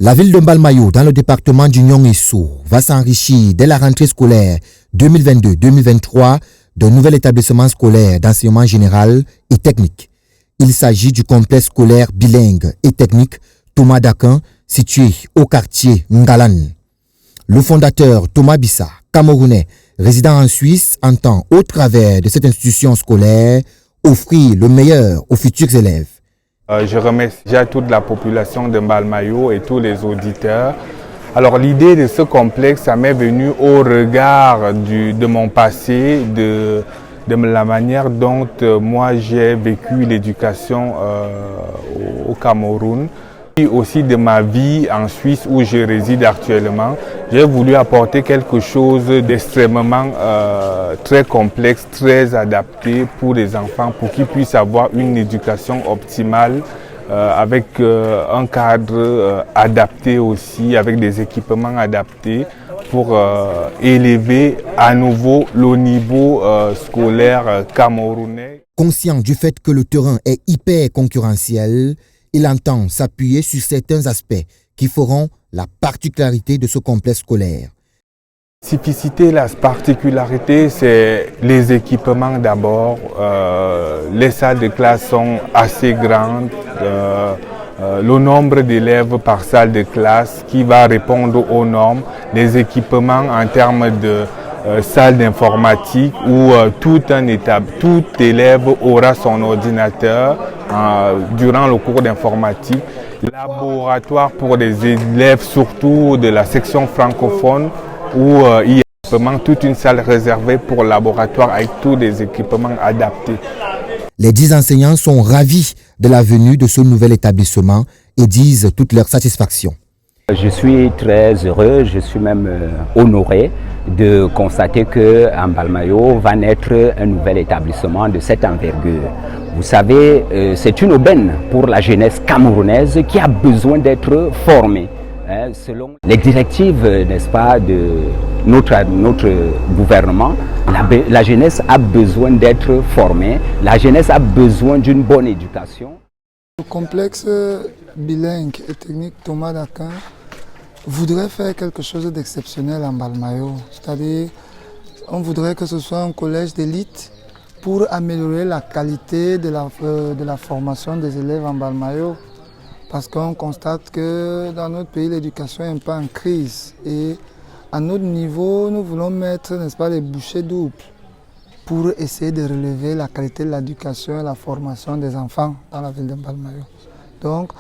La ville de Mbalmayo, dans le département du Nion-Essou, va s'enrichir dès la rentrée scolaire 2022-2023 d'un nouvel établissement scolaire d'enseignement général et technique. Il s'agit du complexe scolaire bilingue et technique Thomas d'Aquin, situé au quartier Ngalan. Le fondateur Thomas Bissa, camerounais, résident en Suisse, entend au travers de cette institution scolaire offrir le meilleur aux futurs élèves. Je remercie déjà toute la population de Mbalmayo et tous les auditeurs. Alors l'idée de ce complexe, ça m'est venu au regard de mon passé, de la manière dont moi j'ai vécu l'éducation au Cameroun. Et aussi de ma vie en Suisse où je réside actuellement. J'ai voulu apporter quelque chose d'extrêmement très complexe, très adapté pour les enfants, pour qu'ils puissent avoir une éducation optimale avec un cadre adapté aussi, avec des équipements adaptés pour élever à nouveau le niveau scolaire camerounais. Conscient du fait que le terrain est hyper concurrentiel, il entend s'appuyer sur certains aspects qui feront la particularité de ce complexe scolaire. La spécificité, la particularité, c'est les équipements d'abord. Les salles de classe sont assez grandes. Le nombre d'élèves par salle de classe qui va répondre aux normes. Les équipements en termes de salle d'informatique où tout élève aura son ordinateur durant le cours d'informatique. Laboratoire pour les élèves, surtout de la section francophone, où il y a vraiment toute une salle réservée pour laboratoire avec tous les équipements adaptés. Les 10 enseignants sont ravis de la venue de ce nouvel établissement et disent toute leur satisfaction. Je suis très heureux, je suis même honoré de constater qu'à Mbalmayo va naître un nouvel établissement de cette envergure. Vous savez, c'est une aubaine pour la jeunesse camerounaise qui a besoin d'être formée. Selon les directives, n'est-ce pas, de notre gouvernement, la jeunesse a besoin d'être formée, la jeunesse a besoin d'une bonne éducation. Le complexe bilingue et technique Thomas d'Aquin voudrait faire quelque chose d'exceptionnel en Mbalmayo. C'est-à-dire, on voudrait que ce soit un collège d'élite pour améliorer la qualité de la formation des élèves en Mbalmayo. Parce qu'on constate que dans notre pays, l'éducation est un peu en crise. Et à notre niveau, nous voulons mettre, n'est-ce pas, les bouchées doubles pour essayer de relever la qualité de l'éducation et la formation des enfants dans la ville de Mbalmayo. Donc,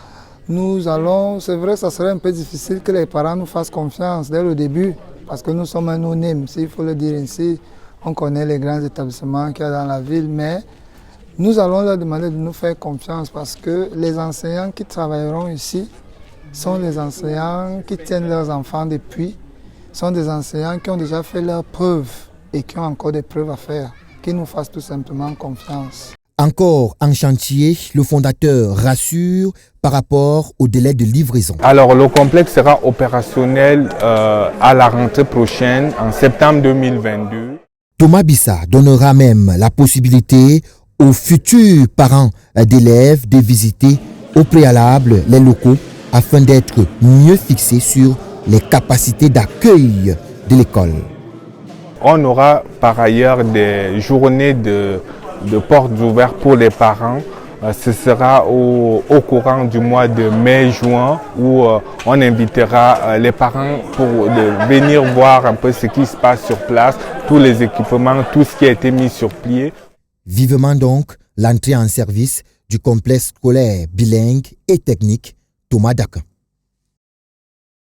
nous allons, c'est vrai que ça serait un peu difficile que les parents nous fassent confiance dès le début, parce que nous sommes un no-name, s'il faut le dire ainsi. On connaît les grands établissements qu'il y a dans la ville, mais nous allons leur demander de nous faire confiance parce que les enseignants qui travailleront ici sont les enseignants qui tiennent leurs enfants depuis, sont des enseignants qui ont déjà fait leurs preuves et qui ont encore des preuves à faire, qui nous fassent tout simplement confiance. Encore en chantier, le fondateur rassure par rapport au délai de livraison. Alors le complexe sera opérationnel à la rentrée prochaine, en septembre 2022. Thomas Bissa donnera même la possibilité aux futurs parents d'élèves de visiter au préalable les locaux afin d'être mieux fixés sur les capacités d'accueil de l'école. On aura par ailleurs des journées de portes ouvertes pour les parents. Ce sera au courant du mois de mai-juin où on invitera les parents pour venir voir un peu ce qui se passe sur place, tous les équipements, tout ce qui a été mis sur pied. Vivement donc l'entrée en service du complexe scolaire bilingue et technique Thomas d'Aquin.